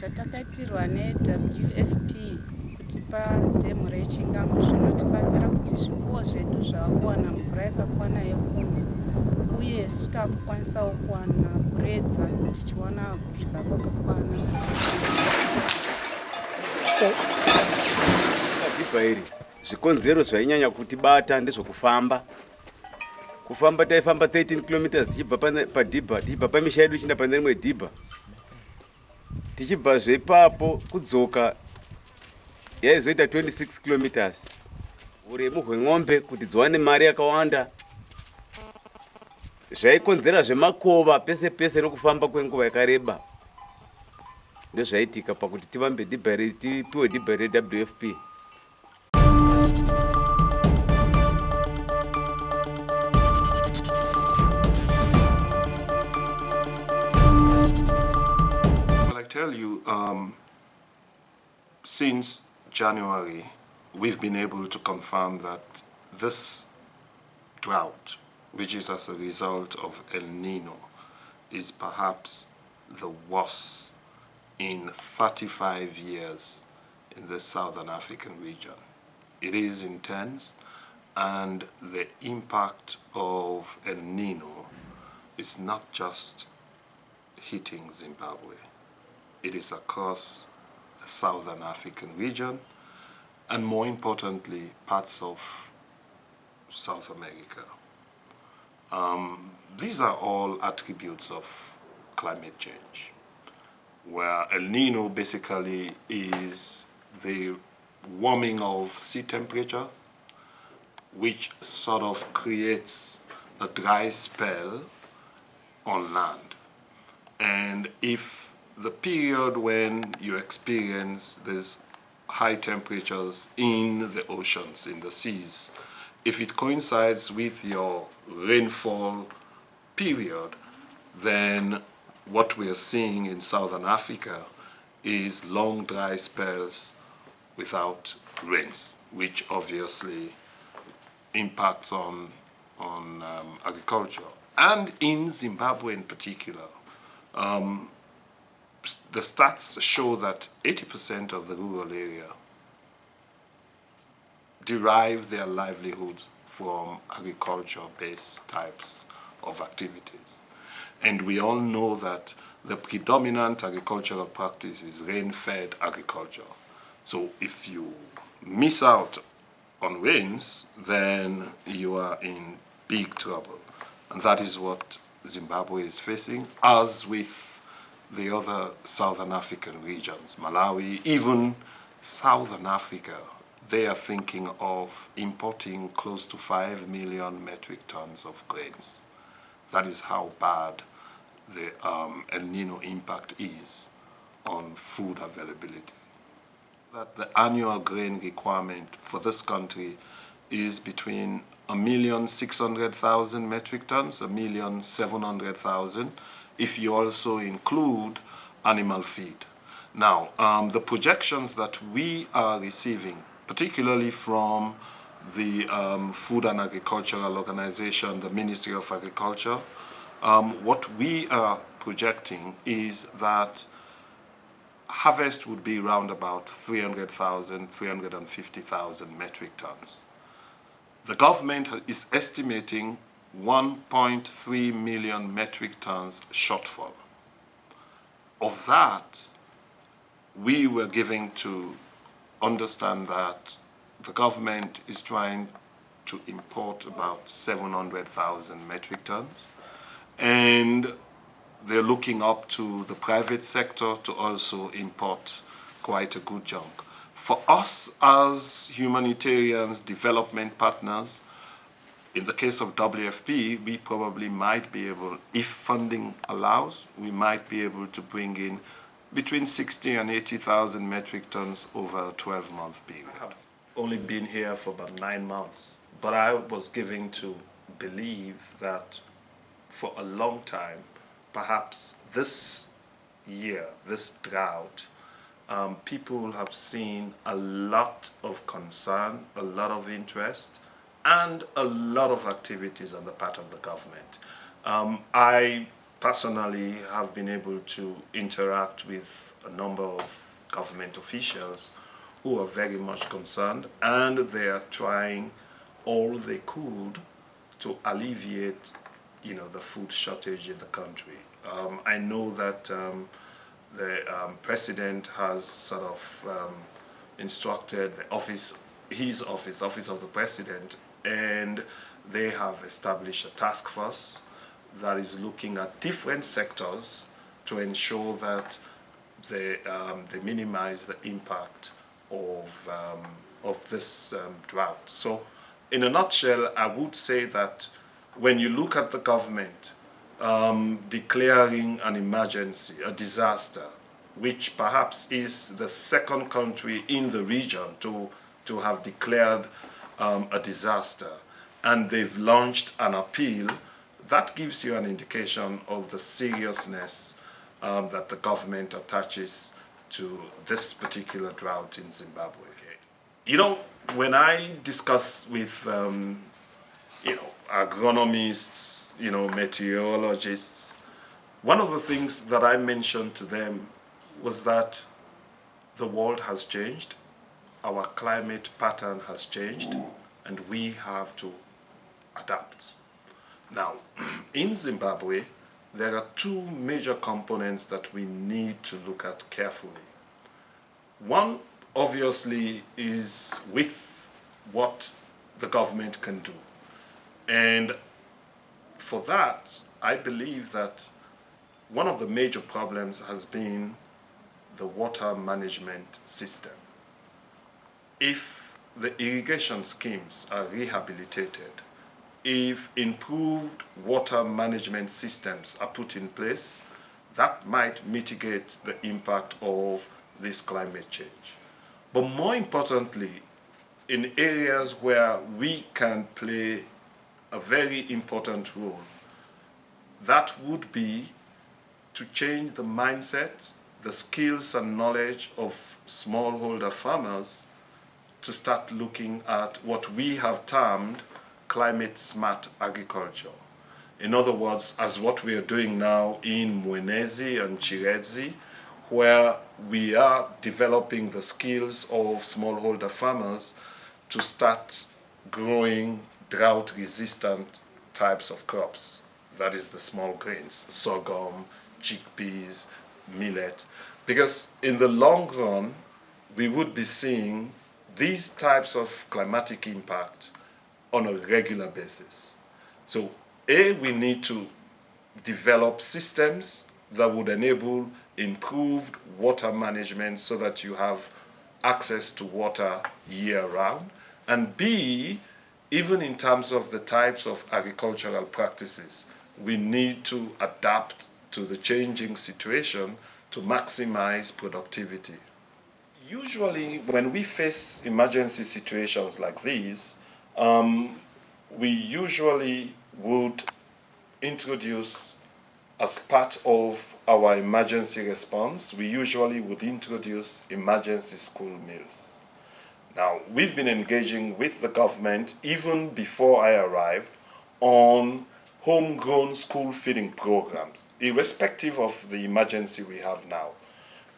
zvatakaitirwa ne-WFP kutipa demo rechingamwe zvinotibatsira kuti zvipfuwo zvedu zvavakuwana mvura yakakwana yokumwa uye su takukwanisawo kuwana kuredza tichiwana kudya kwakakwana. Dhibha iri zvikonzero zvainyanya kutibata ndezvokufamba. Kufamba taifamba 13 km tichibva paDhibha, tichibva pamisha yedu tichienda pane rimwe dhibha. Tichibva zveipapo kudzoka yaizoita 26 km. Uremu hweng'ombe kuti dziwane mari yakawanda. Zvaikonzera zvemakova pese pese nokufamba kwenguva yakareba. Ndozvaitika pakuti tivambe dhibha iri, tipiwe dhibha reWFP. Tell you, since January, we've been able to confirm that this drought, which is as a result of El Nino, is perhaps the worst in 35 years in the Southern African region. It is intense, and the impact of El Nino is not just hitting Zimbabwe. It is across the Southern African region, and more importantly, parts of South America. These are all attributes of climate change, where El Nino basically is the warming of sea temperatures, which sort of creates a dry spell on land. And if the period when you experience these high temperatures in the oceans, in the seas, if it coincides with your rainfall period, then what we are seeing in Southern Africa is long dry spells without rains, which obviously impacts on agriculture. And in Zimbabwe in particular, the stats show that 80% of the rural area derive their livelihoods from agriculture-based types of activities. And we all know that the predominant agricultural practice is rain-fed agriculture. So if you miss out on rains, then you are in big trouble. And that is what Zimbabwe is facing, as with the other Southern African regions, Malawi, even Southern Africa. They are thinking of importing close to 5 million metric tons of grains. That is how bad the El Nino impact is on food availability. That the annual grain requirement for this country is between 1,600,000 metric tons, 1,700,000, if you also include animal feed. Now, the projections that we are receiving, particularly from the Food and Agricultural Organization, the Ministry of Agriculture, what we are projecting is that harvest would be around about 300,000, 350,000 metric tons. The government is estimating 1.3 million metric tons shortfall. Of that, we were given to understand that the government is trying to import about 700,000 metric tons, and they're looking up to the private sector to also import quite a good chunk. For us as humanitarians, development partners, in the case of WFP, we probably might be able, if funding allows, we might be able to bring in between 60 and 80,000 metric tons over a 12-month period. I have only been here for about 9 months, but I was given to believe that for a long time, perhaps this year, this drought, people have seen a lot of concern, a lot of interest, and a lot of activities on the part of the government. I personally have been able to interact with a number of government officials who are very much concerned, and they are trying all they could to alleviate, the food shortage in the country. I know that the president has sort of instructed the office of the president, and they have established a task force that is looking at different sectors to ensure that they minimize the impact of this drought. So, in a nutshell, I would say that when you look at the government declaring an emergency, a disaster, which perhaps is the second country in the region to have declared a disaster, and they've launched an appeal, that gives you an indication of the seriousness that the government attaches to this particular drought in Zimbabwe. When I discuss with agronomists, meteorologists, one of the things that I mentioned to them was that the world has changed, our climate pattern has changed, and we have to adapt. Now, in Zimbabwe, there are two major components that we need to look at carefully. One, obviously, is with what the government can do. And for that, I believe that one of the major problems has been the water management system. If the irrigation schemes are rehabilitated, if improved water management systems are put in place, that might mitigate the impact of this climate change. But more importantly, in areas where we can play a very important role, that would be to change the mindset, the skills and knowledge of smallholder farmers to start looking at what we have termed climate smart agriculture. In other words, as what we are doing now in Mwenezi and Chiredzi, where we are developing the skills of smallholder farmers to start growing drought-resistant types of crops. That is the small grains, sorghum, chickpeas, millet. Because in the long run, we would be seeing these types of climatic impact on a regular basis. So, we need to develop systems that would enable improved water management so that you have access to water year-round. And B, even in terms of the types of agricultural practices, we need to adapt to the changing situation to maximize productivity. Usually, when we face emergency situations like these, we usually would introduce, as part of our emergency response, we usually would introduce emergency school meals. Now, we've been engaging with the government, even before I arrived, on homegrown school feeding programs, irrespective of the emergency we have now,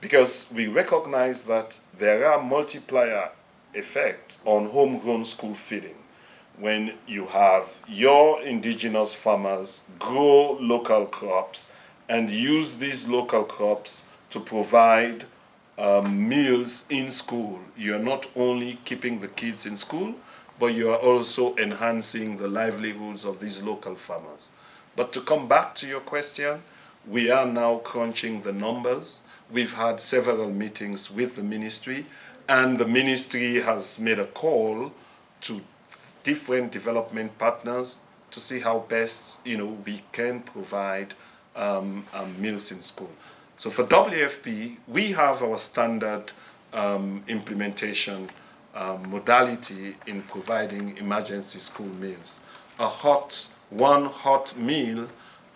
because we recognize that there are multiplier effects on homegrown school feeding. When you have your indigenous farmers grow local crops and use these local crops to provide meals in school, you're not only keeping the kids in school, but you are also enhancing the livelihoods of these local farmers. But to come back to your question, we are now crunching the numbers. We've had several meetings with the ministry, and the ministry has made a call to different development partners to see how best we can provide meals in school. So for WFP, we have our standard implementation modality in providing emergency school meals. One hot meal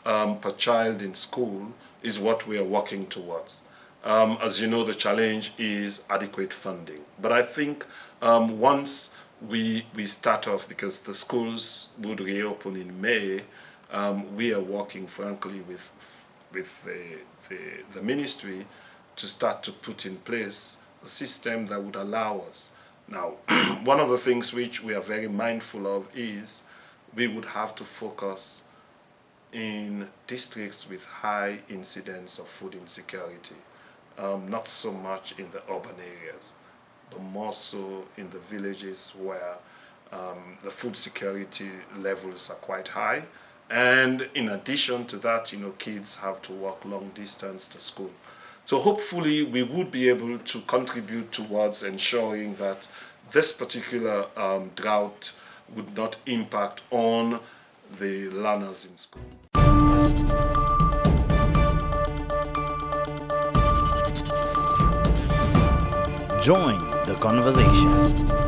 per child in school is what we are working towards. As you know, the challenge is adequate funding. But I think once we start off, because the schools would reopen in May, we are working, frankly, with the ministry to start to put in place a system that would allow us. Now, one of the things which we are very mindful of is we would have to focus in districts with high incidence of food insecurity, not so much in the urban areas, but more so in the villages where the food security levels are quite high. And in addition to that, kids have to walk long distance to school. So hopefully we would be able to contribute towards ensuring that this particular drought would not impact on the learners in school. Join the conversation.